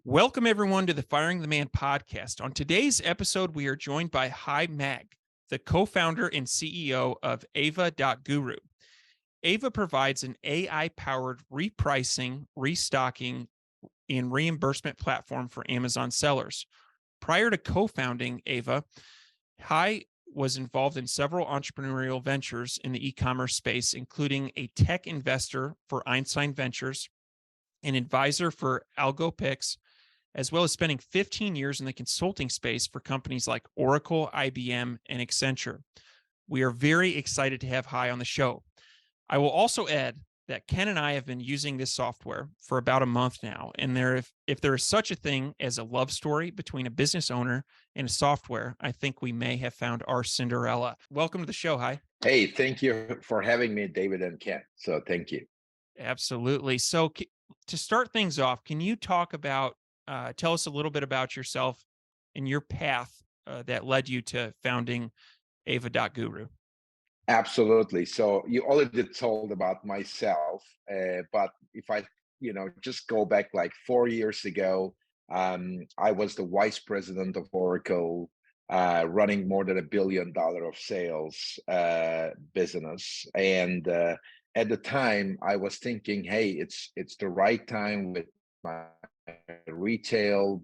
Welcome, everyone, to the Firing the Man podcast. On today's episode, we are joined by Hai Mag, the co-founder and CEO of Eva.Guru. Eva provides an AI-powered repricing, restocking, and reimbursement platform for Amazon sellers. Prior to co-founding Eva, Hai was involved in several entrepreneurial ventures in the e-commerce space, including a tech investor for Einstein Ventures, an advisor for AlgoPix, as well as spending 15 years in the consulting space for companies like Oracle, IBM, and Accenture. We are very excited to have Hai on the show. I will also add that Ken and I have been using this software for about a month now, and if there is such a thing as a love story between a business owner and a software, I think we may have found our Cinderella. Welcome to the show, Hai. Hey, thank you for having me, David and Ken. So thank you. Absolutely. So to start things off, can you tell us a little bit about yourself and your path that led you to founding Eva.Guru? Absolutely. So you already told about myself, but if I, just go back like 4 years ago, I was the vice president of Oracle, running more than $1 billion of sales business. And at the time, I was thinking, hey, it's the right time with my retail,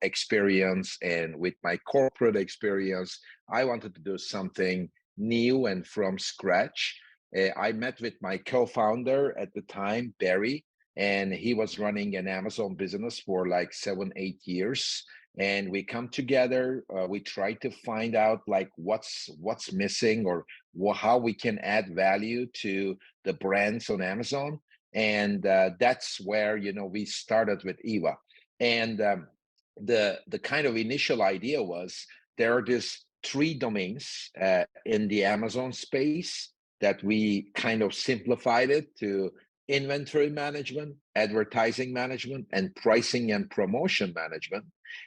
experience, and with my corporate experience. I wanted to do something new and from scratch. I met with my co-founder at the time, Barry, and he was running an Amazon business for like 7, 8 years. And we come together. We try to find out like what's missing, or how we can add value to the brands on Amazon. And that's where we started with Eva. And the kind of initial idea was, there are these three domains in the Amazon space that we kind of simplified it to inventory management, advertising management, and pricing and promotion management.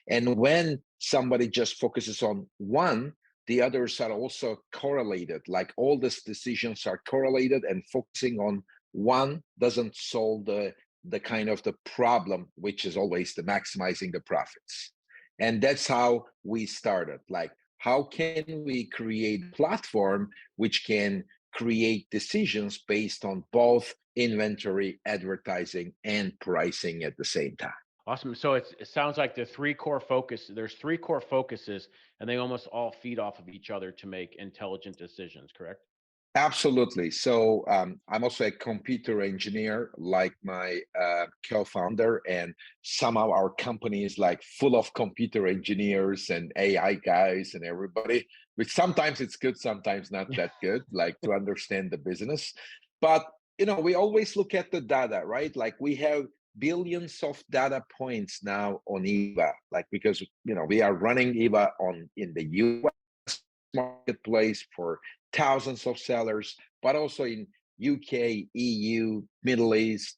And when somebody just focuses on one, the others are also correlated. Like all these decisions are correlated, and focusing on one doesn't solve the kind of the problem, which is always the maximizing the profits. And that's how we started. Like, how can we create a platform which can create decisions based on both inventory, advertising, and pricing at the same time? Awesome. So it sounds like there's three core focuses, and they almost all feed off of each other to make intelligent decisions, correct? Absolutely. So I'm also a computer engineer, like my co-founder, and somehow our company is like full of computer engineers and AI guys and everybody. Which sometimes it's good, sometimes not that good, like to understand the business. But we always look at the data, right? Like we have billions of data points now on Eva, like because we are running Eva in the US marketplace for thousands of sellers, but also in UK, EU, Middle East,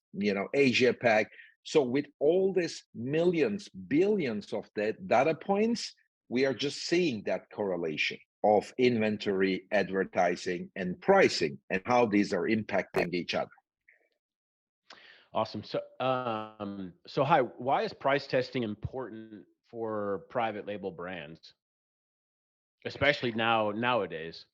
Asia Pac. So with all these millions, billions of data points, we are just seeing that correlation of inventory, advertising, and pricing, and how these are impacting each other. Awesome. So Hi, why is price testing important for private label brands, especially nowadays?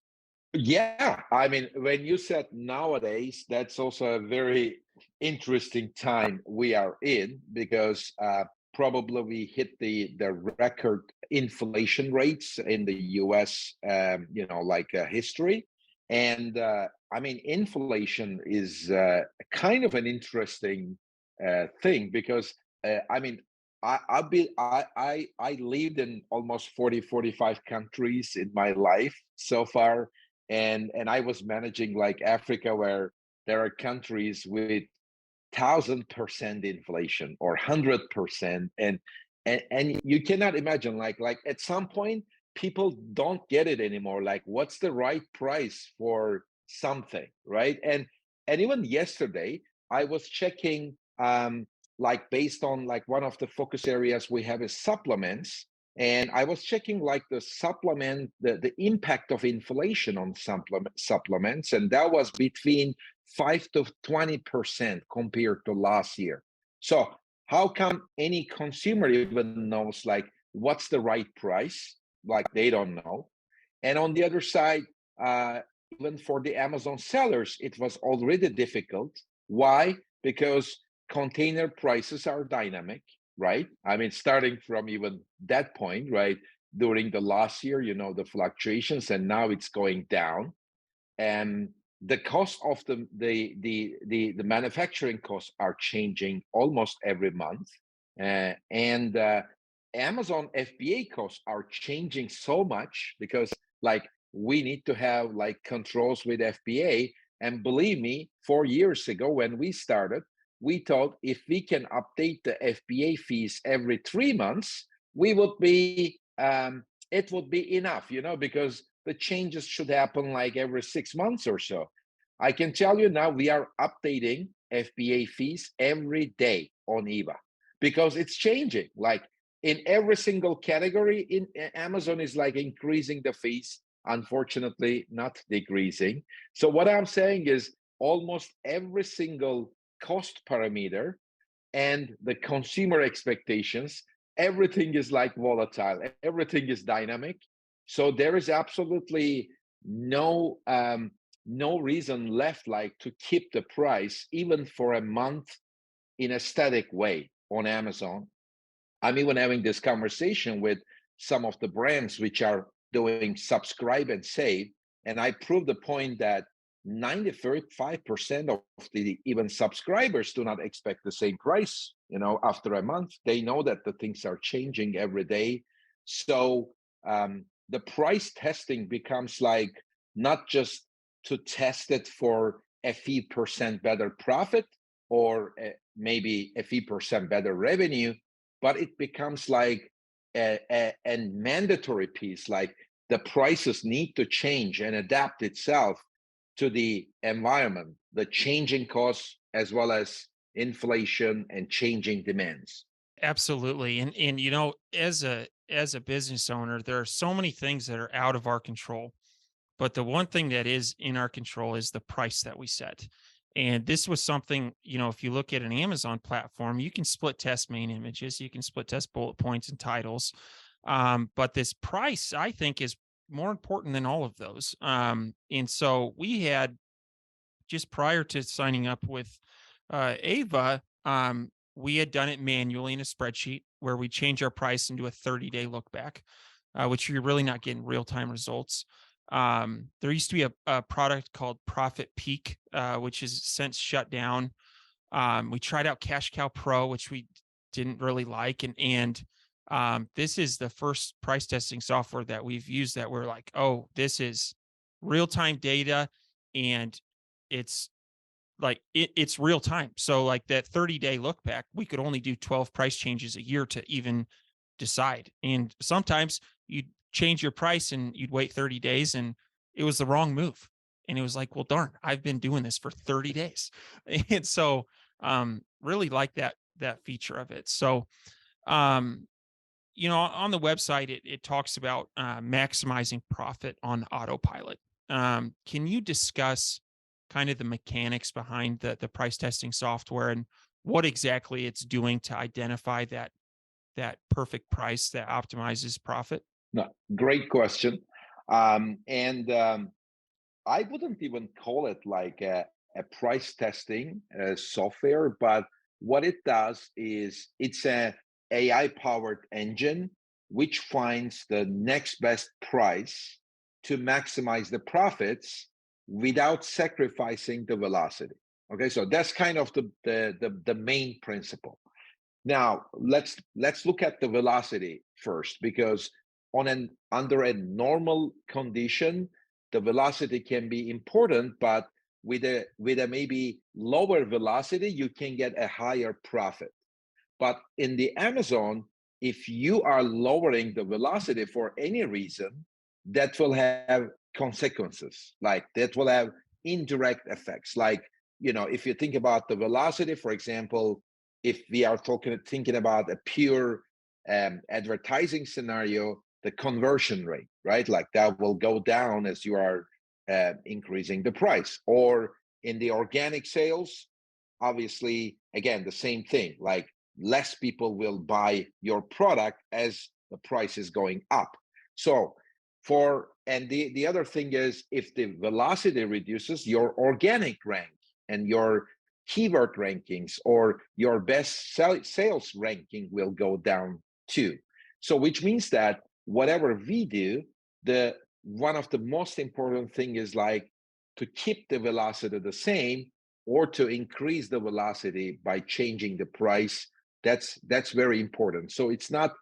Yeah, I mean, when you said nowadays, that's also a very interesting time we are in, because probably we hit the record inflation rates in the US, history. And I mean, inflation is kind of an interesting thing, because I mean, I lived in almost 45 countries in my life so far, and I was managing like Africa, where there are countries with 1,000% inflation or 100%, and you cannot imagine, like at some point people don't get it anymore. Like, what's the right price for something, right? And even yesterday I was checking, like based on like one of the focus areas we have is supplements. And I was checking like the impact of inflation on supplements, and that was between 5 to 20% compared to last year. So How come any consumer even knows like what's the right price? Like they don't know. And on the other side, even for the Amazon sellers, it was already difficult. Why? Because container prices are dynamic, right? I mean, starting from even that point, right? During the last year, the fluctuations, and now it's going down. And the cost of the manufacturing costs are changing almost every month. And Amazon FBA costs are changing so much because like we need to have like controls with FBA. And believe me, 4 years ago when we started, we thought if we can update the FBA fees every 3 months, we would be it would be enough, because the changes should happen like every 6 months or so. I can tell you now we are updating FBA fees every day on Eva because it's changing. Like in every single category in Amazon is like increasing the fees, unfortunately not decreasing. So what I'm saying is almost every single cost parameter and the consumer expectations, everything is like volatile, everything is dynamic. So there is absolutely no reason left like to keep the price even for a month in a static way on Amazon. I'm even having this conversation with some of the brands which are doing subscribe and save, and I prove the point that 95% of the even subscribers do not expect the same price, after a month. They know that the things are changing every day. So the price testing becomes like not just to test it for a few percent better profit or maybe a few percent better revenue, but it becomes like a mandatory piece. Like the prices need to change and adapt itself to the environment, the changing costs, as well as inflation and changing demands. Absolutely. And as a business owner, there are so many things that are out of our control. But the one thing that is in our control is the price that we set. And this was something, if you look at an Amazon platform, you can split test main images, you can split test bullet points and titles. But this price, I think, is more important than all of those. And so we had just prior to signing up with Ava, we had done it manually in a spreadsheet where we change our price into a 30-day look back, which you're really not getting real time results. There used to be a product called Profit Peak, which is since shut down. We tried out Cash Cow Pro, which we didn't really like, and this is the first price testing software that we've used that we're like, oh, this is real time data, and it's like it's real time. So like that 30-day look back, we could only do 12 price changes a year to even decide. And sometimes you'd change your price and you'd wait 30 days and it was the wrong move. And it was like, well, darn, I've been doing this for 30 days. And so really like that feature of it. So on the website, it talks about maximizing profit on autopilot. Can you discuss kind of the mechanics behind the price testing software and what exactly it's doing to identify that perfect price that optimizes profit? No, great question. And I wouldn't even call it like a price testing software, but what it does is it's a AI powered engine which finds the next best price to maximize the profits without sacrificing the velocity. Okay, so that's kind of the main principle. Now let's look at the velocity first, because under a normal condition, the velocity can be important, but with a maybe lower velocity, you can get a higher profit. But in the Amazon, if you are lowering the velocity for any reason, that will have consequences. Like that will have indirect effects. Like, if you think about the velocity, for example, if we are thinking about a pure advertising scenario, the conversion rate, right? Like that will go down as you are increasing the price. Or in the organic sales, obviously, again, the same thing. Like less people will buy your product as the price is going up. So the other thing is, if the velocity reduces, your organic rank and your keyword rankings or your best sales ranking will go down too. So which means that whatever we do, the one of the most important thing is like to keep the velocity the same or to increase the velocity by changing the price. That's very important. So it's not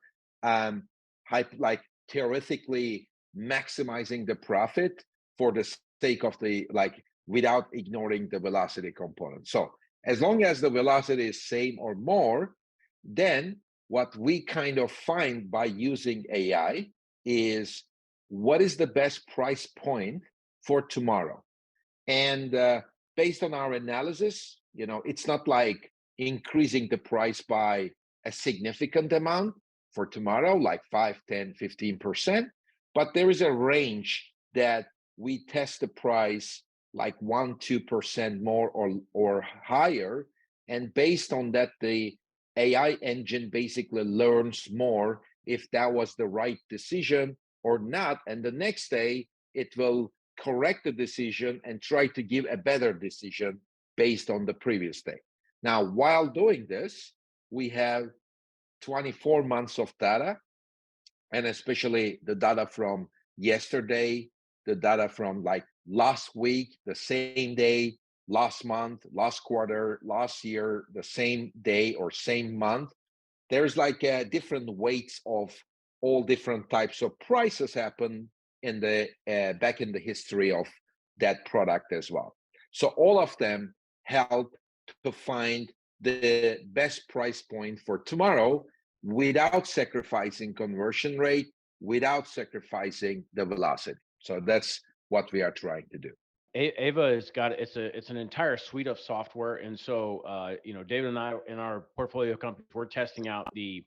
like theoretically maximizing the profit for the sake of the like without ignoring the velocity component. So as long as the velocity is same or more, then what we kind of find by using AI is what is the best price point for tomorrow. And based on our analysis, it's not like increasing the price by a significant amount for tomorrow, like 5, 10, 15%, but there is a range that we test the price like 1, 2% more or higher. And based on that, the AI engine basically learns more if that was the right decision or not. And the next day, it will correct the decision and try to give a better decision based on the previous day. Now, while doing this, we have 24 months of data, and especially the data from yesterday, the data from like last week, the same day, last month, last quarter, last year, the same day or same month. There's like different weights of all different types of prices happen in the back in the history of that product as well. So all of them help to find the best price point for tomorrow without sacrificing conversion rate, without sacrificing the velocity. So that's what we are trying to do. Ava has got it's an entire suite of software, and so David and I in our portfolio companies, we're testing out the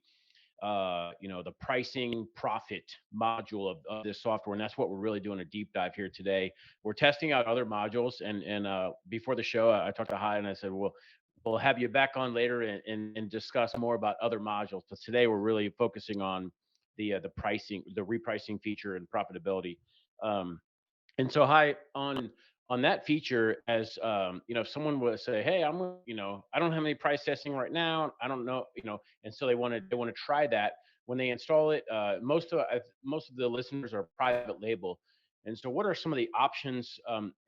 the pricing profit module of this software, and that's what we're really doing a deep dive here today. We're testing out other modules, and before the show, I talked to Hai and I said, well, we'll have you back on later and discuss more about other modules. But today we're really focusing on the pricing, the repricing feature and profitability. And so Hai, on that feature, as if someone would say, hey, I don't have any price testing right now, I don't know, and so they want to try that. When they install it, most of the listeners are private label, and so what are some of the options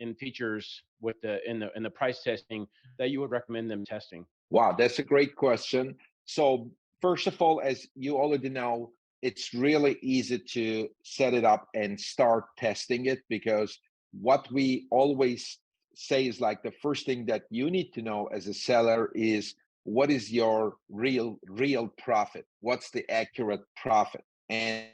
and features with in the price testing that you would recommend them testing? Wow, that's a great question. So first of all, as you already know, it's really easy to set it up and start testing it, because what we always say is like the first thing that you need to know as a seller is what is your real profit? What's the accurate profit? And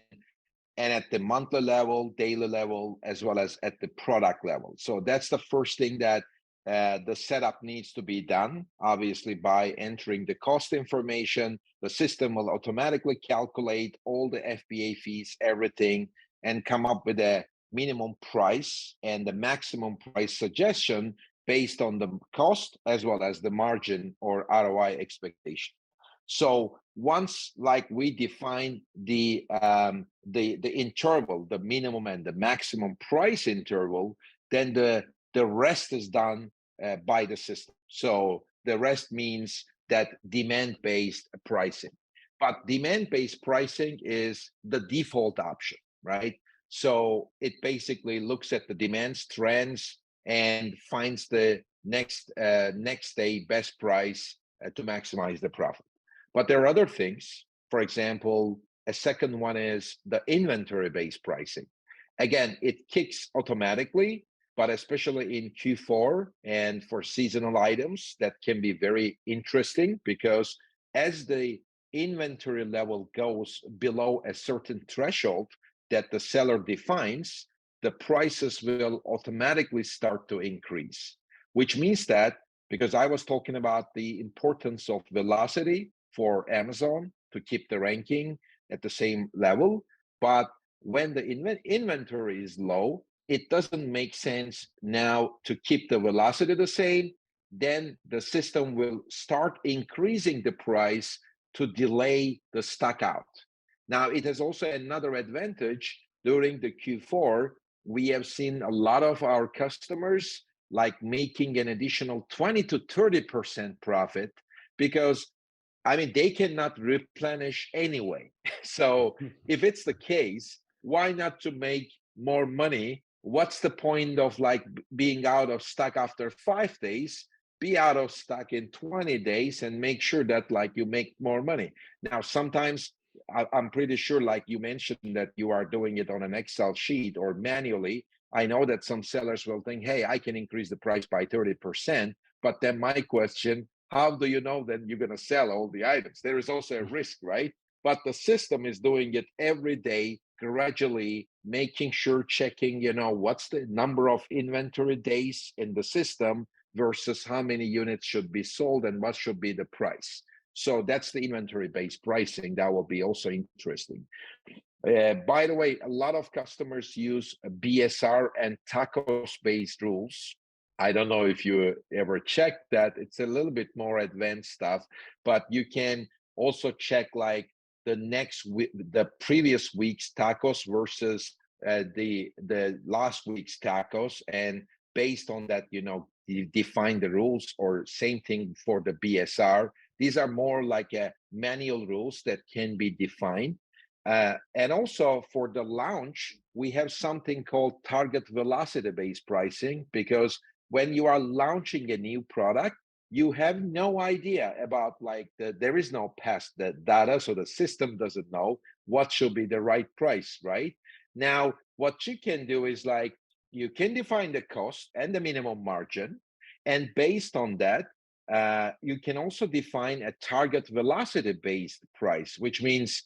at the monthly level, daily level, as well as at the product level. So that's the first thing that the setup needs to be done, obviously, by entering the cost information. The system will automatically calculate all the FBA fees, everything, and come up with a minimum price and the maximum price suggestion based on the cost as well as the margin or ROI expectation. So once like we define the interval, the minimum and the maximum price interval, then the rest is done by the system. So the rest means that demand-based pricing. But demand-based pricing is the default option, right? So it basically looks at the demand trends and finds the next day best price to maximize the profit. But there are other things. For example, a second one is the inventory-based pricing. Again, it kicks automatically, but especially in Q4 and for seasonal items, that can be very interesting, because as the inventory level goes below a certain threshold that the seller defines, the prices will automatically start to increase, which means that, because I was talking about the importance of velocity for Amazon to keep the ranking at the same level, but when the inventory is low, it doesn't make sense now to keep the velocity the same. Then the system will start increasing the price to delay the stock out. Now, it has also another advantage. During the Q4, we have seen a lot of our customers like making an additional 20 to 30% profit because they cannot replenish anyway. So if it's the case, why not to make more money? What's the point of like being out of stock after 5 days? Be out of stock in 20 days and make sure that like you make more money. Now, sometimes I'm pretty sure, like you mentioned, that you are doing it on an Excel sheet or manually. I know that some sellers will think, hey, I can increase the price by 30%. But then my question, how do you know that you're going to sell all the items? There is also a risk, right? But the system is doing it every day, gradually making sure, checking, what's the number of inventory days in the system versus how many units should be sold and what should be the price. So that's the inventory-based pricing. That will be also interesting. By the way, a lot of customers use BSR and tacos-based rules. I don't know if you ever checked that. It's a little bit more advanced stuff, but you can also check like the previous week's tacos versus the last week's tacos, and based on that, you define the rules, or same thing for the BSR. These are more like manual rules that can be defined. And also for the launch, we have something called target velocity-based pricing, because when you are launching a new product, you have no idea about there is no past data, so the system doesn't know what should be the right price, right? Now, what you can do is like, you can define the cost and the minimum margin, and based on that, you can also define a target velocity-based price, which means,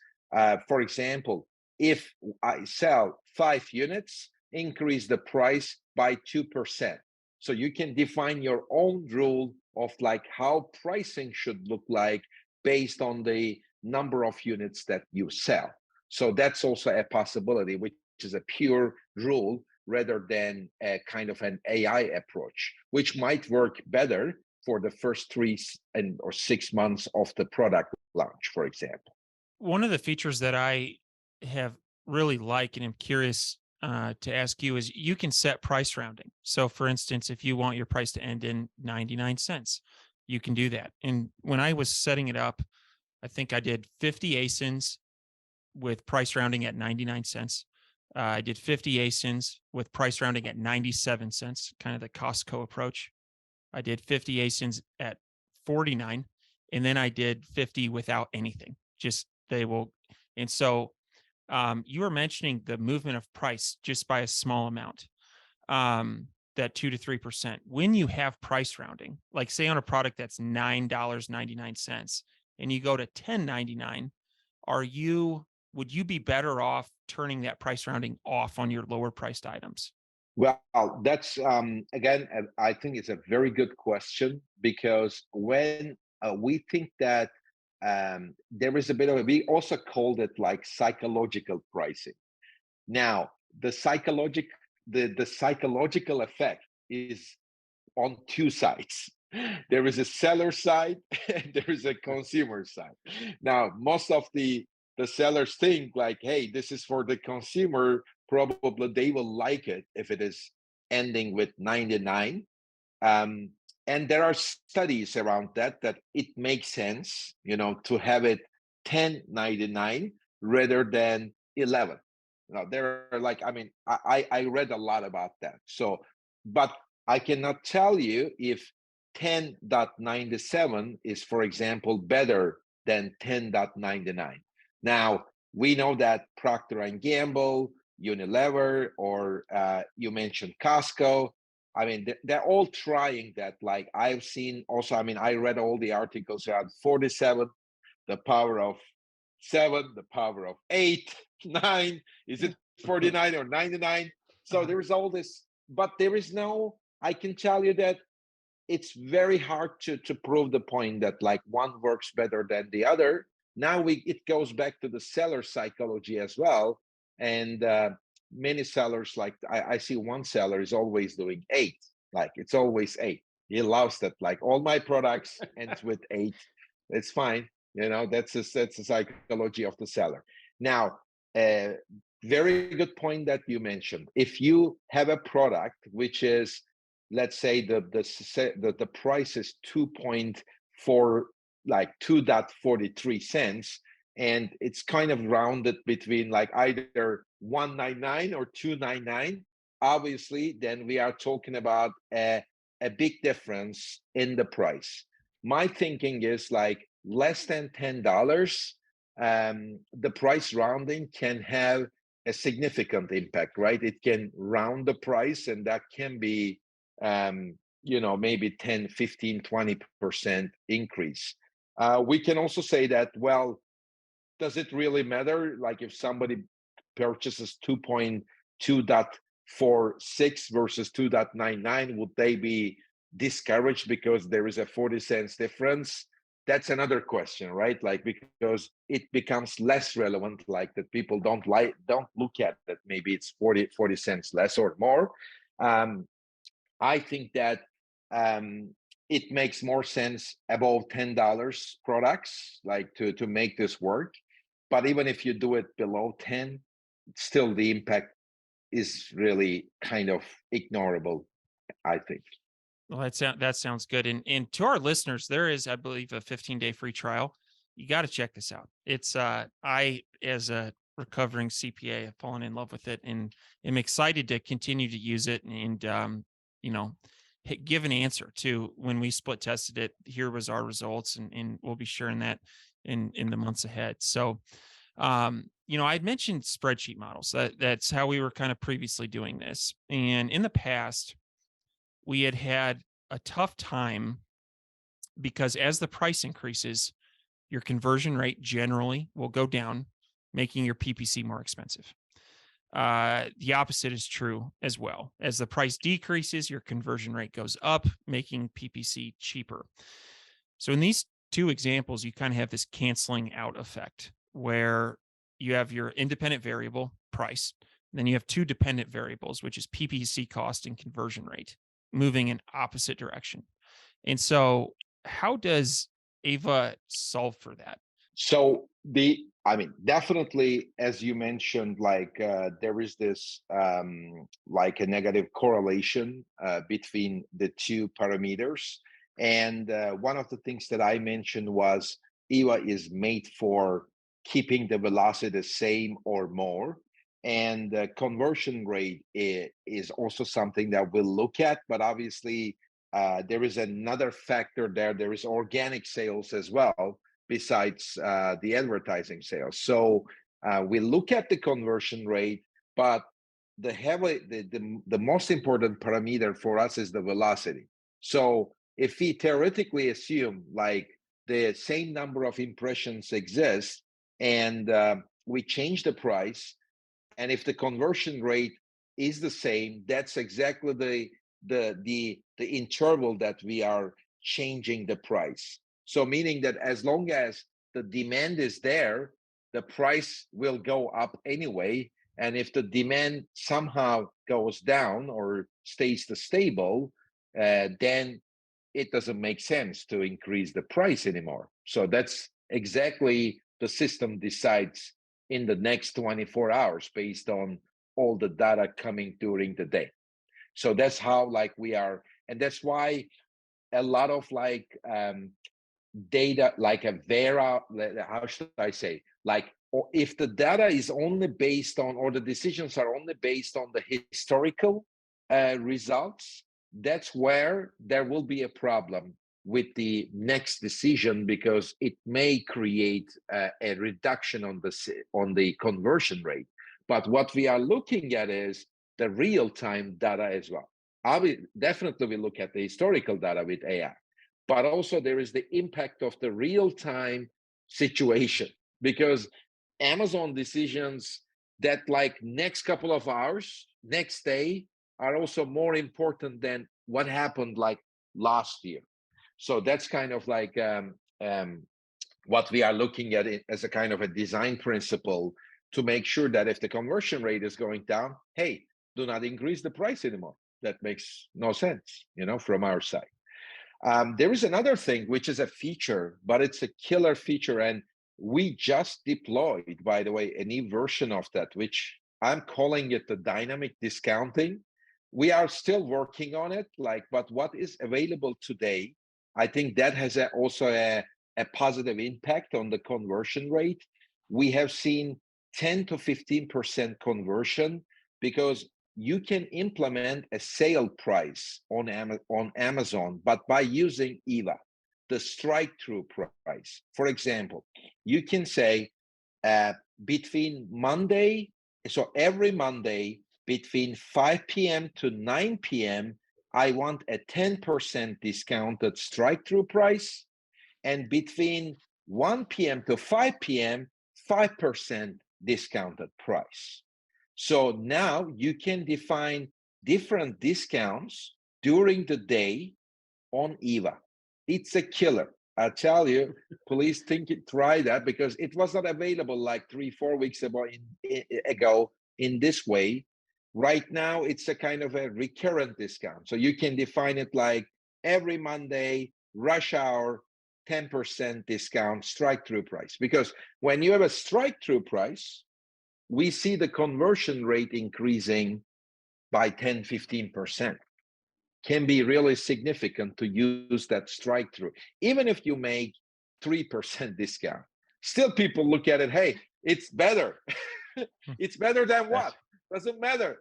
for example, if I sell 5 units, increase the price by 2%. So you can define your own rule of like how pricing should look like based on the number of units that you sell. So that's also a possibility, which is a pure rule rather than a kind of an AI approach, which might work better for the first 3 or 6 months of the product launch, for example. One of the features that I have really liked and am curious to ask you is you can set price rounding. So, for instance, if you want your price to end in 99 cents, you can do that. And when I was setting it up, I think I did 50 ASINs with price rounding at 99 cents. I did 50 ASINs with price rounding at 97 cents, kind of the Costco approach. I did 50 ASINs at 49, and then I did 50 without anything. Just they will. And so you were mentioning the movement of price just by a small amount, that 2 to 3%. When you have price rounding, like say on a product that's $9.99, and you go to $10.99, would you be better off turning that price rounding off on your lower priced items? Well, that's again, I think it's a very good question, because when we think that there is a bit of we also called it like psychological pricing. Now, the psychological effect is on 2 sides. There is a seller side and there is a consumer side. Now, most of the sellers think like, hey, this is for the consumer. Probably they will like it if it is ending with 99. And there are studies around that it makes sense, to have it 10.99 rather than 11. Now, there are like, I read a lot about that. So, but I cannot tell you if 10.97 is, for example, better than 10.99. Now, we know that Procter and Gamble, Unilever, or you mentioned Costco, they're all trying that. Like I've seen also, I read all the articles around 47, the power of 7, the power of 8, 9, is it 49 or 99? So there is all this, but there is no, I can tell you that it's very hard to prove the point that like one works better than the other. Now it goes back to the seller psychology as well. And many sellers, like I see one seller is always doing 8, like it's always 8. He loves that, like all my products ends with 8. It's fine. That's the psychology of the seller. Now, uh, very good point that you mentioned. If you have a product which is, let's say the price is 2.4, like 2.43 cents, and it's kind of rounded between like either 199 or 299, obviously then we are talking about a big difference in the price. My thinking is like less than $10, the price rounding can have a significant impact, right? It can round the price, and that can be, maybe 10, 15, 20% increase. We can also say that, well, does it really matter? Like if somebody purchases 2.2.46 versus 2.99, would they be discouraged because there is a 40 cents difference? That's another question, right? Like, because it becomes less relevant, like that people don't look at that maybe it's 40 cents less or more. I think that it makes more sense above $10 products, like to make this work. But even if you do it below 10, still the impact is really kind of ignorable, I think. Well, that sounds good. And to our listeners, there is, I believe, a 15-day free trial. You got to check this out. It's I, as a recovering CPA, have fallen in love with it and am excited to continue to use it and you know, give an answer to when we split tested it. Here was our results, and we'll be sharing that in the months ahead. So I'd mentioned spreadsheet models. That's how we were kind of previously doing this. And in the past, we had a tough time because as the price increases, your conversion rate generally will go down, making your PPC more expensive. The opposite is true as well. As the price decreases, your conversion rate goes up, making PPC cheaper. So in these two examples, you kind of have this canceling out effect where you have your independent variable price, then you have two dependent variables, which is PPC cost and conversion rate, moving in opposite direction. And so how does Ava solve for that? So definitely, as you mentioned, like there is this like a negative correlation between the two parameters. And one of the things that I mentioned was Eva is made for keeping the velocity the same or more. And conversion rate is also something that we'll look at, but obviously there is another factor there. There is organic sales as well, besides the advertising sales. So we look at the conversion rate, but the most important parameter for us is the velocity. So if we theoretically assume like the same number of impressions exist and we change the price, and if the conversion rate is the same, that's exactly the interval that we are changing the price. So meaning that as long as the demand is there, the price will go up anyway. And if the demand somehow goes down or stays stable, then it doesn't make sense to increase the price anymore. So that's exactly the system decides in the next 24 hours based on all the data coming during the day. So that's how like we are, and that's why a lot of like data, like a Vera, how should I say, like, or if the data is only based on, or the decisions are only based on the historical results, that's where there will be a problem with the next decision, because it may create a reduction on the conversion rate. But what we are looking at is the real-time data as well. Definitely we look at the historical data with AI, but also there is the impact of the real-time situation, because Amazon decisions that like next couple of hours, next day, are also more important than what happened like last year. So that's kind of like what we are looking at it as a kind of a design principle to make sure that if the conversion rate is going down, hey, do not increase the price anymore. That makes no sense, from our side. There is another thing, which is a feature, but it's a killer feature. And we just deployed, by the way, a new version of that, which I'm calling it the dynamic discounting. We are still working on it, but what is available today, I think that has also a positive impact on the conversion rate. We have seen 10 to 15% conversion because you can implement a sale price on Amazon, but by using Eva, the strike-through price. For example, you can say between Monday, so every Monday between 5 p.m. to 9 p.m., I want a 10% discounted strike-through price, and between 1 p.m. to 5 p.m., 5% discounted price. So now you can define different discounts during the day on Eva. It's a killer. I tell you, please try that, because it was not available like 3-4 weeks ago in this way. Right now, it's a kind of a recurrent discount. So you can define it like every Monday, rush hour, 10% discount, strike-through price. Because when you have a strike-through price, we see the conversion rate increasing by 10-15%. Can be really significant to use that strike through. Even if you make 3% discount, still people look at it, hey, it's better. It's better than what? Doesn't matter,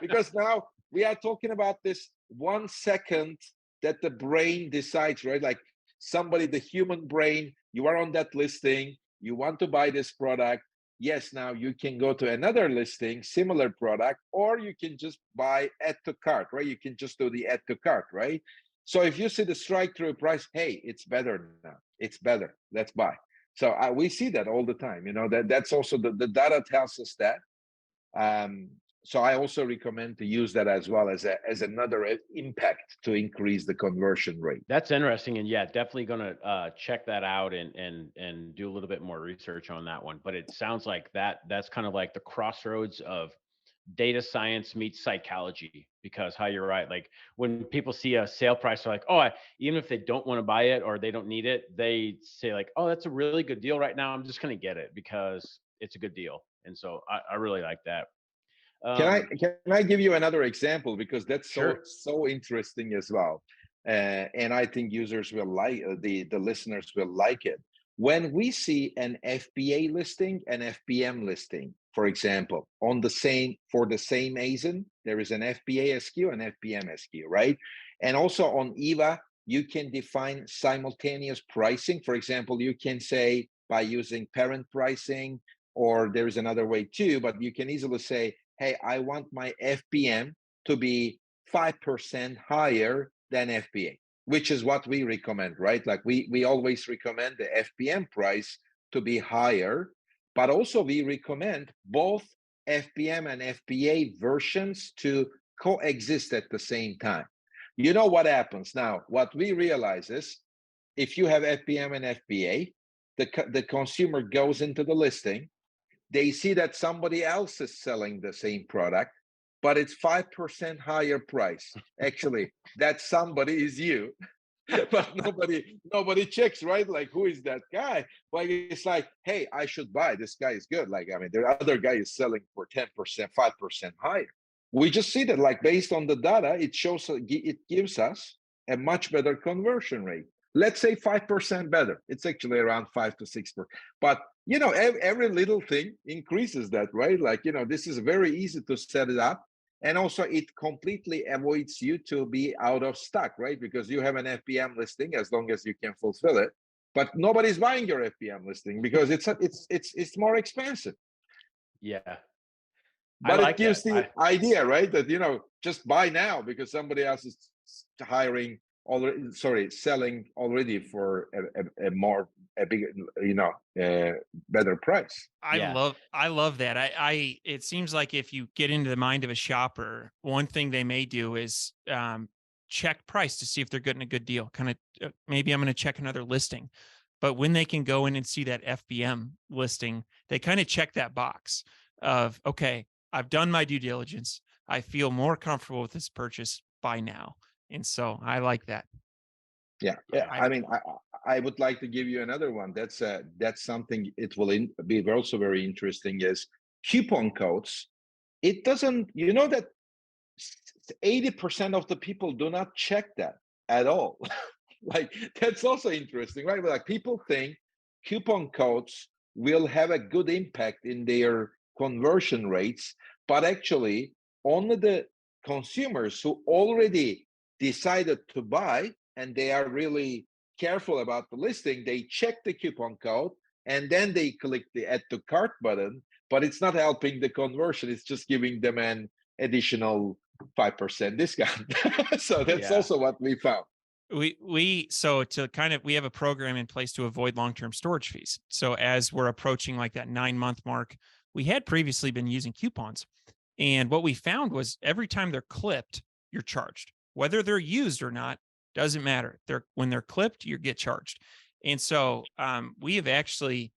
because now we are talking about this 1 second that the brain decides, right? Like somebody, the human brain, you are on that listing, you want to buy this product. Yes, now you can go to another listing, similar product, or you can just buy add to cart, right? You can just do the add to cart, right? So if you see the strike through price, hey, it's better now. It's better. Let's buy. So we see that all the time. That's also the data tells us that. So I also recommend to use that as well as another impact to increase the conversion rate. That's interesting, and yeah, definitely gonna check that out and do a little bit more research on that one. But it sounds like that's kind of like the crossroads of data science meets psychology, because how you're right, like when people see a sale price, they're like, oh, even if they don't want to buy it or they don't need it, they say like, oh, that's a really good deal right now, I'm just gonna get it because it's a good deal. And so I really like that. Can I give you another example, because that's Sure. so interesting as well, and I think users will like the listeners will like it. When we see an FBA listing, an FBM listing, for example, for the same ASIN, there is an FBA SKU and FBM SKU, right? And also on Eva, you can define simultaneous pricing. For example, you can say by using parent pricing, or there is another way too, but you can easily say, hey, I want my FBM to be 5% higher than FBA, which is what we recommend, right? Like we always recommend the FBM price to be higher, but also we recommend both FBM and FBA versions to coexist at the same time. You know what happens now? What we realize is if you have FBM and FBA, the consumer goes into the listing, they see that somebody else is selling the same product, but it's 5% higher price. Actually, that somebody is you, but nobody checks, right? Like, who is that guy? Well, it's like, hey, I should buy. This guy is good. Like, I mean, the other guy is selling for 10%, 5% higher. We just see that, like, based on the data, it gives us a much better conversion rate. Let's say 5% better. It's actually around 5 to 6%. But every little thing increases that, right? Like, this is very easy to set it up. And also it completely avoids you to be out of stock, right? Because you have an FBM listing as long as you can fulfill it, but nobody's buying your FBM listing because it's more expensive. Yeah. But it gives the idea, right? That, just buy now because somebody else is selling already for a bigger, better price. I love that. It seems like if you get into the mind of a shopper, one thing they may do is check price to see if they're getting a good deal. Kind of maybe I'm going to check another listing, but when they can go in and see that FBM listing, they kind of check that box of, okay, I've done my due diligence. I feel more comfortable with this purchase by now. And so I like that. Yeah, yeah. Yeah. I mean, I would like to give you another one. That's something it will be also very interesting is coupon codes. It doesn't, you know that 80% of the people do not check that at all. Like that's also interesting, right? Like people think coupon codes will have a good impact in their conversion rates, but actually only the consumers who already decided to buy and they are really careful about the listing, they check the coupon code and then they click the add to cart button, but it's not helping the conversion. It's just giving them an additional 5% discount. So that's Yeah. also what we found. So to kind of we have a program in place to avoid long-term storage fees. So as we're approaching like that 9-month mark, we had previously been using coupons. And what we found was every time they're clipped, you're charged. Whether they're used or not, doesn't matter. When they're clipped, you get charged. And so we have actually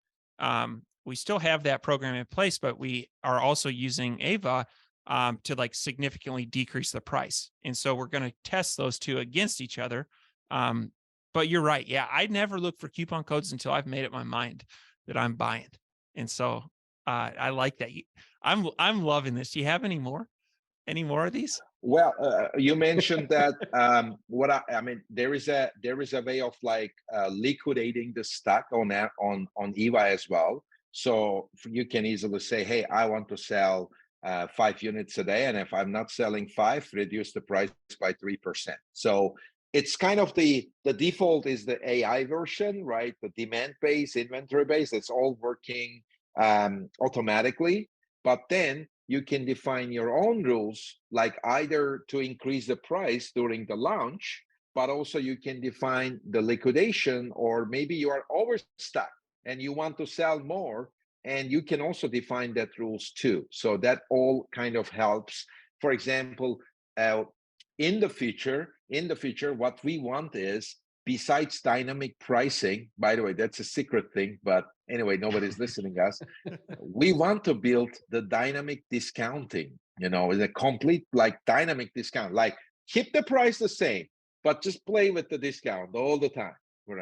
we still have that program in place, but we are also using Ava to like significantly decrease the price. And so we're going to test those two against each other. Um, but you're right. Yeah, I never look for coupon codes until I've made up my mind that I'm buying. And so I like that. I'm loving this. Do you have any more? Any more of these? Well, you mentioned that I mean, there is a way of like liquidating the stock on Eva as well. So you can easily say, hey, I want to sell 5 units a day, and if I'm not selling five, reduce the price by 3%. So it's kind of the default is the AI version, right? The demand based, inventory based. It's all working automatically, but then you can define your own rules, like either to increase the price during the launch, but also you can define the liquidation, or maybe you are overstocked and you want to sell more, and you can also define that rules too. So that all kind of helps. For example, in the future, what we want is, besides dynamic pricing, by the way, that's a secret thing, but anyway, nobody's listening us. We want to build the dynamic discounting, in a complete like dynamic discount, like keep the price the same, but just play with the discount all the time.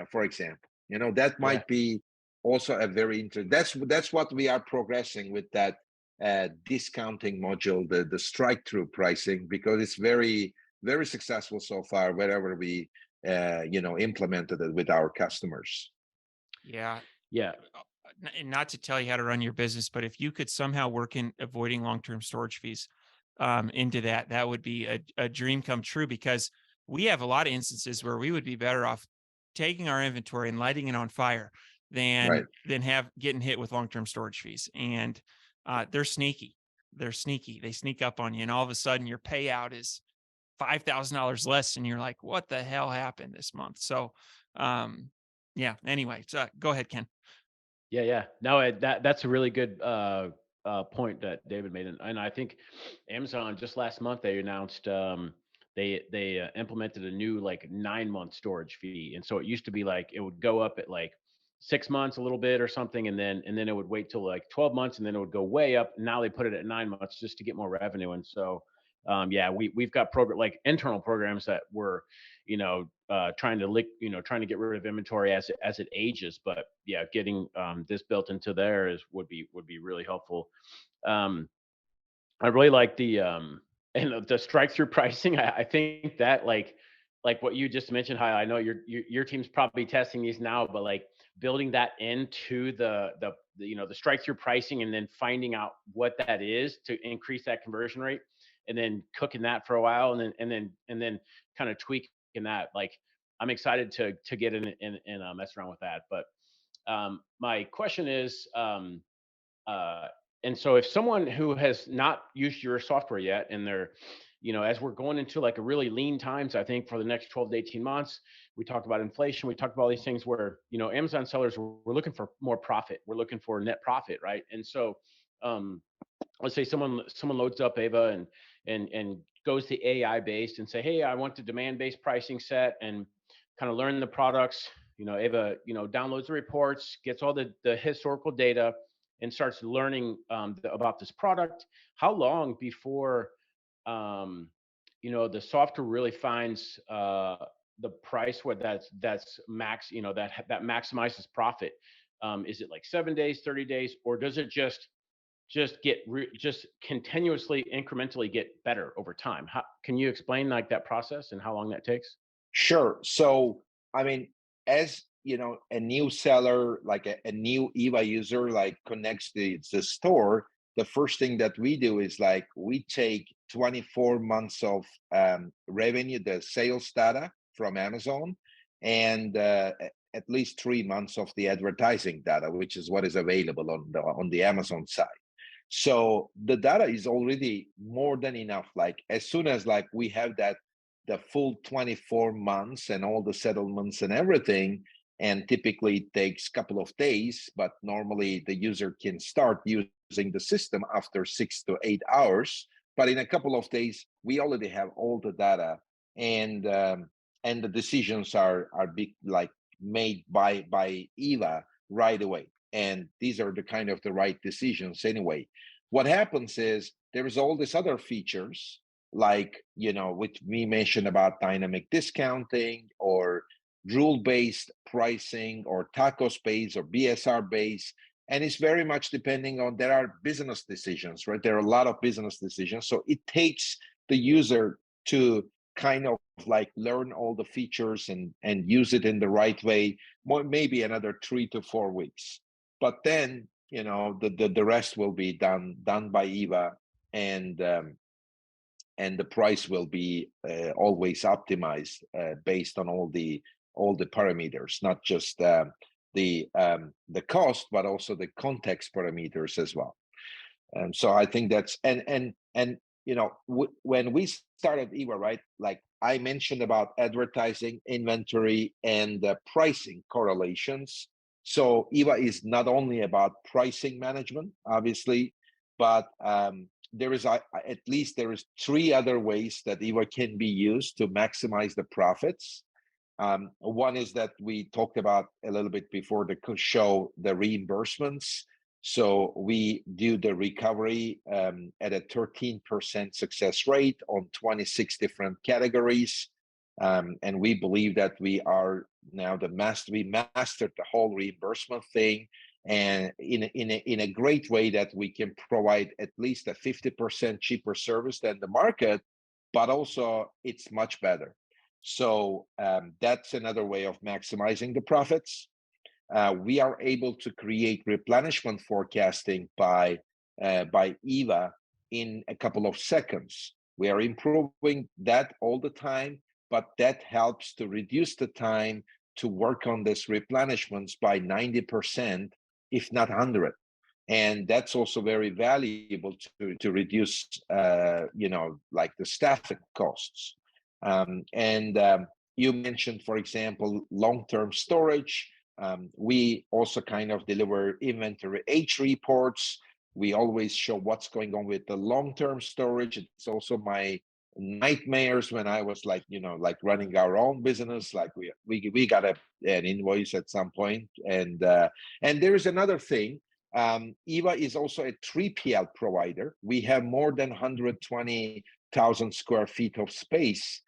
For example, that Yeah. might be also a very interesting. That's what we are progressing with that discounting module, the strike through pricing, because it's very very successful so far wherever we implemented it with our customers. Yeah. Yeah. And not to tell you how to run your business, but if you could somehow work in avoiding long-term storage fees into that, that would be a dream come true, because we have a lot of instances where we would be better off taking our inventory and lighting it on fire Right. than have getting hit with long-term storage fees. And they're sneaky. They're sneaky. They sneak up on you, and all of a sudden your payout is $5,000 less, and you're like, "What the hell happened this month?" So, yeah. Anyway, so go ahead, Ken. Yeah, yeah. No, that's a really good point that David made, and I think Amazon just last month they announced they implemented a new like 9-month storage fee, and so it used to be like it would go up at like 6 months a little bit or something, and then it would wait till like 12 months, and then it would go way up. Now they put it at 9 months just to get more revenue, and so yeah, we've got like internal programs that we're trying to get rid of inventory as it ages. But yeah, getting this built into there would be really helpful. Um, I really like the and the strike through pricing. I think that like what you just mentioned, how I know your team's probably testing these now, but like building that into the strike through pricing, and then finding out what that is to increase that conversion rate, and then cooking that for a while, and then kind of tweaking that. Like I'm excited to get in and mess around with that. But my question is, uh, and so if someone who has not used your software yet, and they're, as we're going into like a really lean times, I think for the next 12 to 18 months, we talked about inflation, we talked about all these things where, Amazon sellers, we're looking for more profit. We're looking for net profit, right? And so, let's say someone loads up Ava and goes to AI based and say, hey, I want the demand based pricing set, and kind of learn the products. Ava, downloads the reports, gets all the historical data, and starts learning about this product. How long before the software really finds the price what that's max, that maximizes profit? Is it like 7 days, 30 days, or does it just just continuously incrementally get better over time? How can you explain like that process and how long that takes? Sure. So, I mean, as you know, a new seller, like a new Eva user, like connects the store, the first thing that we do is like we take 24 months of revenue, the sales data from Amazon, and at least 3 months of the advertising data, which is what is available on the Amazon side. So the data is already more than enough. Like as soon as like we have that the full 24 months and all the settlements and everything, and typically it takes a couple of days, but normally the user can start using the system after 6 to 8 hours. But in a couple of days we already have all the data, and the decisions are big, like made by Eva right away, and these are the kind of the right decisions anyway. What happens is there's all these other features, like, which we mentioned about dynamic discounting or rule-based pricing or tacos based or BSR based. And it's very much depending on, there are business decisions, right? There are a lot of business decisions. So it takes the user to kind of like learn all the features and use it in the right way, maybe another 3 to 4 weeks. But then, the rest will be done by Eva, and the price will be always optimized based on all the parameters, not just the cost, but also the context parameters as well. So I think that's, and when we started Eva, right, like I mentioned about advertising, inventory, and pricing correlations. So Eva is not only about pricing management, obviously, but there is at least there is 3 other ways that Eva can be used to maximize the profits. One is that we talked about a little bit before the show, the reimbursements. So we do the recovery at a 13% success rate on 26 different categories. And we believe that we are now we mastered the whole reimbursement thing, and in a great way that we can provide at least a 50% cheaper service than the market, but also it's much better. So that's another way of maximizing the profits. We are able to create replenishment forecasting by Eva in a couple of seconds. We are improving that all the time, but that helps to reduce the time to work on this replenishments by 90%, if not 100. And that's also very valuable to reduce, like the staffing costs. You mentioned, for example, long-term storage. We also kind of deliver inventory age reports. We always show what's going on with the long-term storage. It's also my nightmares when I was like, like running our own business. Like we got an invoice at some point, and there is another thing. Eva is also a 3PL provider. We have more than 120,000 square feet of space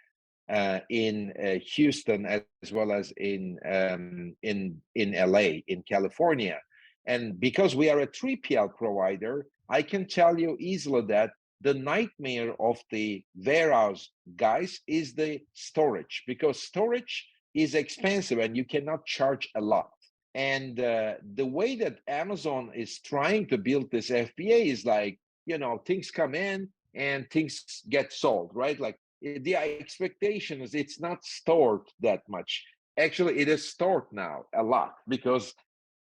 in Houston, as well as in LA, in California. And because we are a 3PL provider, I can tell you easily that the nightmare of the warehouse guys is the storage, because storage is expensive and you cannot charge a lot. And the way that Amazon is trying to build this FBA is like, things come in and things get sold, right? Like the expectation is it's not stored that much. Actually, it is stored now a lot, because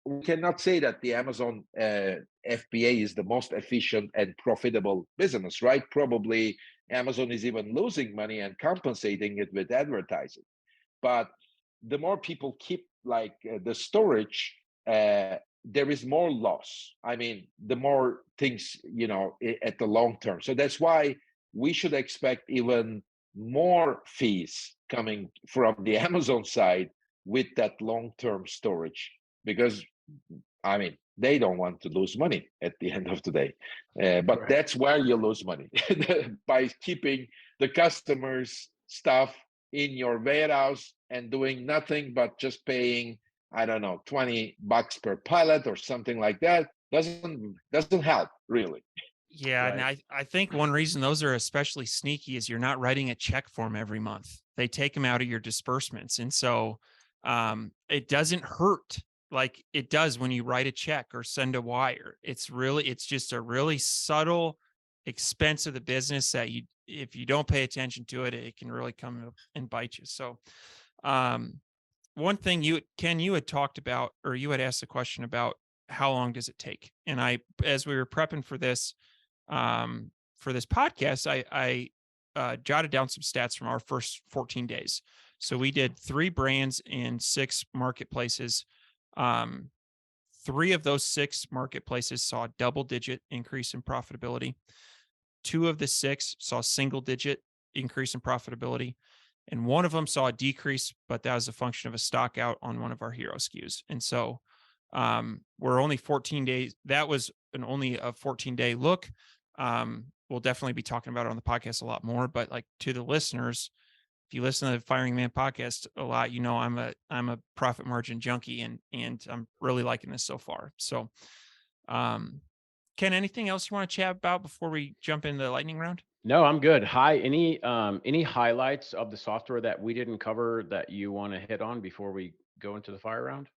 we cannot say that the Amazon FBA is the most efficient and profitable business, right? Probably Amazon is even losing money and compensating it with advertising. But the more people keep like the storage, there is more loss. I mean, the more things, at the long term. So that's why we should expect even more fees coming from the Amazon side with that long-term storage, because I mean, they don't want to lose money at the end of the day. But right, that's where you lose money by keeping the customers' stuff in your warehouse and doing nothing but just paying, I don't know, $20 per pallet or something like that doesn't help really. Yeah, and Right. I think one reason those are especially sneaky is you're not writing a check for them every month. They take them out of your disbursements, and so it doesn't hurt like it does when you write a check or send a wire. It's just a really subtle expense of the business that you, if you don't pay attention to it, it can really come up and bite you. So um, one thing you had talked about, or you had asked the question about how long does it take, and I, as we were prepping for this podcast, I jotted down some stats from our first 14 days. So we did 3 brands in 6 marketplaces. Um, 3 of those 6 marketplaces saw a double-digit increase in profitability. 2 of the 6 saw single digit increase in profitability. And one of them saw a decrease, but that was a function of a stock out on one of our hero SKUs. And so we're only 14 days. That was only a 14-day look. We'll definitely be talking about it on the podcast a lot more, but like to the listeners, if you listen to the Firing Man podcast a lot, you know I'm a profit margin junkie, and I'm really liking this so far. So Ken, anything else you want to chat about before we jump into the lightning round? No, I'm good. Hi, any highlights of the software that we didn't cover that you want to hit on before we go into the fire round?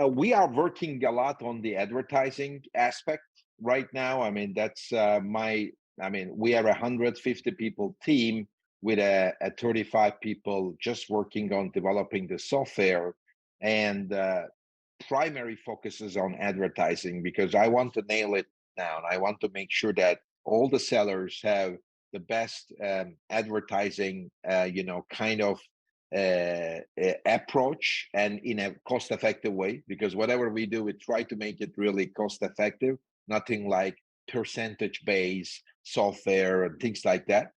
We are working a lot on the advertising aspect right now. I mean, that's we are a 150 people team with a 35 people just working on developing the software, and primary focus is on advertising because I want to nail it down. I want to make sure that all the sellers have the best advertising, kind of approach, and in a cost effective way, because whatever we do, we try to make it really cost effective, nothing like percentage based software and things like that.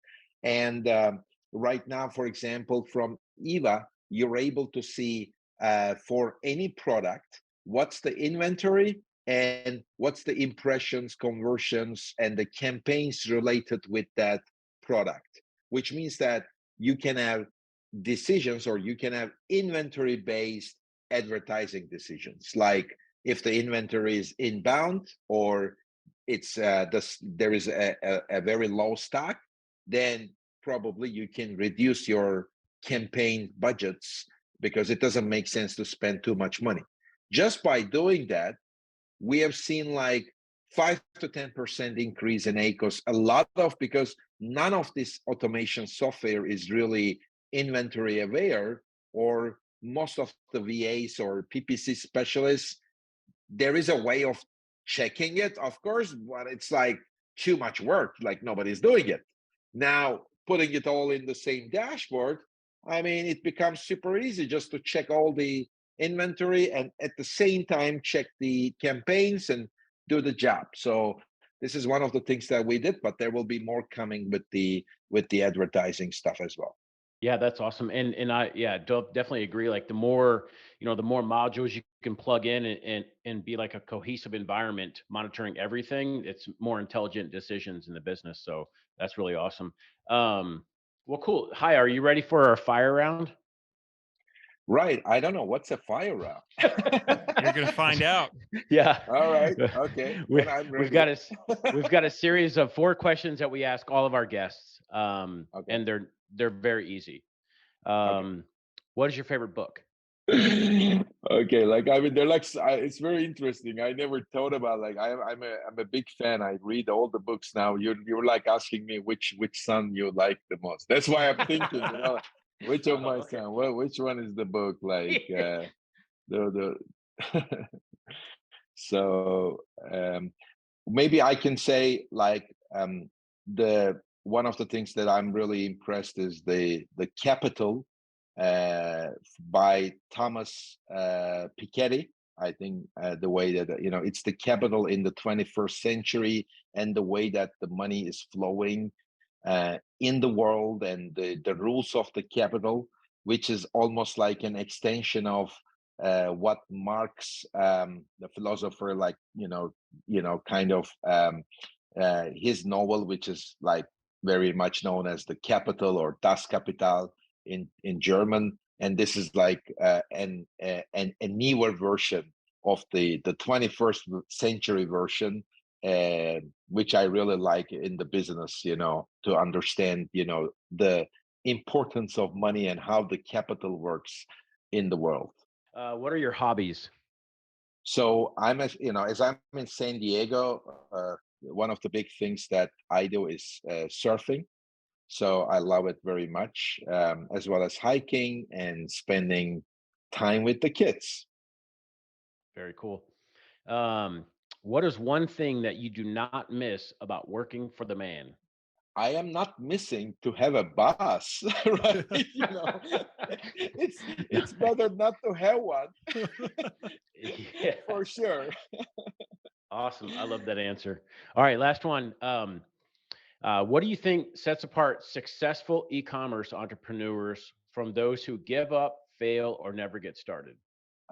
And right now, for example, from Eva, you're able to see for any product what's the inventory and what's the impressions, conversions, and the campaigns related with that product, which means that you can have decisions, or you can have inventory based advertising decisions, like if the inventory is inbound, or it's there is a very low stock, then probably you can reduce your campaign budgets because it doesn't make sense to spend too much money. Just by doing that, we have seen like 5 to 10% increase in ACOS. A lot of, because none of this automation software is really inventory aware, or most of the VAs or PPC specialists, there is a way of checking it, of course, but it's like too much work, like nobody's doing it. Now, putting it all in the same dashboard, I mean, it becomes super easy just to check all the inventory and at the same time check the campaigns and do the job. So this is one of the things that we did, but there will be more coming with the advertising stuff as well. Yeah, that's awesome. And I, yeah, definitely agree. Like the more, the more modules you can plug in and be like a cohesive environment monitoring everything, it's more intelligent decisions in the business. So that's really awesome. Well, cool. Hi, are you ready for our fire round? Right. I don't know. What's a fire round? You're going to find out. Yeah. All right. Okay. we, Then I'm we've ready. got we've got a series of 4 questions that we ask all of our guests. Okay. And they're very easy. Okay. What is your favorite book? Okay, like I mean, they're like it's very interesting. I never thought about, like I'm a big fan. I read all the books now. You're like asking me which son you like the most. That's why I'm thinking, which of my Okay. son? Well, which one is the book? Like the so maybe I can say like the one of the things that I'm really impressed is the Capital by Thomas Piketty. I think the way that it's the capital in the 21st century, and the way that the money is flowing in the world, and the rules of the capital, which is almost like an extension of what Marx, the philosopher, like kind of his novel, which is like very much known as the Capital or Das Kapital. in German, and this is like a newer version of the 21st century version, which I really like in the business, to understand, the importance of money and how the capital works in the world. What are your hobbies? So as I'm in San Diego, one of the big things that I do is surfing. So I love it very much, as well as hiking and spending time with the kids. Very cool. What is one thing that you do not miss about working for the man? I am not missing to have a boss, right? It's better not to have one, Yeah. for sure. Awesome. I love that answer. All right, last one. What do you think sets apart successful e-commerce entrepreneurs from those who give up, fail, or never get started?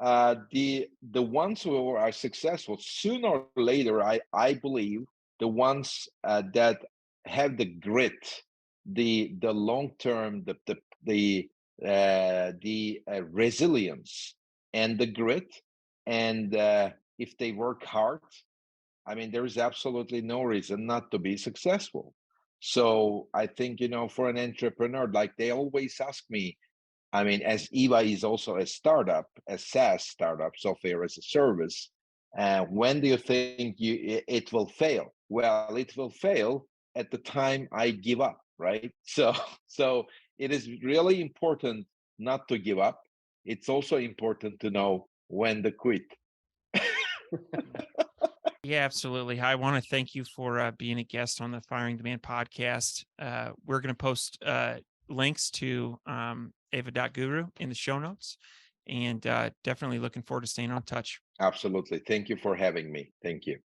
The ones who are successful sooner or later, I believe, the ones that have the grit, the long term, the resilience and the grit, and if they work hard, I mean, there is absolutely no reason not to be successful. So I think, for an entrepreneur, like they always ask me, I mean, as Eva is also a startup, a SaaS startup, software as a service, when do you think it will fail? Well, it will fail at the time I give up, right? So it is really important not to give up. It's also important to know when to quit. Yeah, absolutely. I want to thank you for being a guest on the Firing Demand podcast. We're going to post links to Eva.Guru in the show notes, and definitely looking forward to staying on touch. Absolutely. Thank you for having me. Thank you.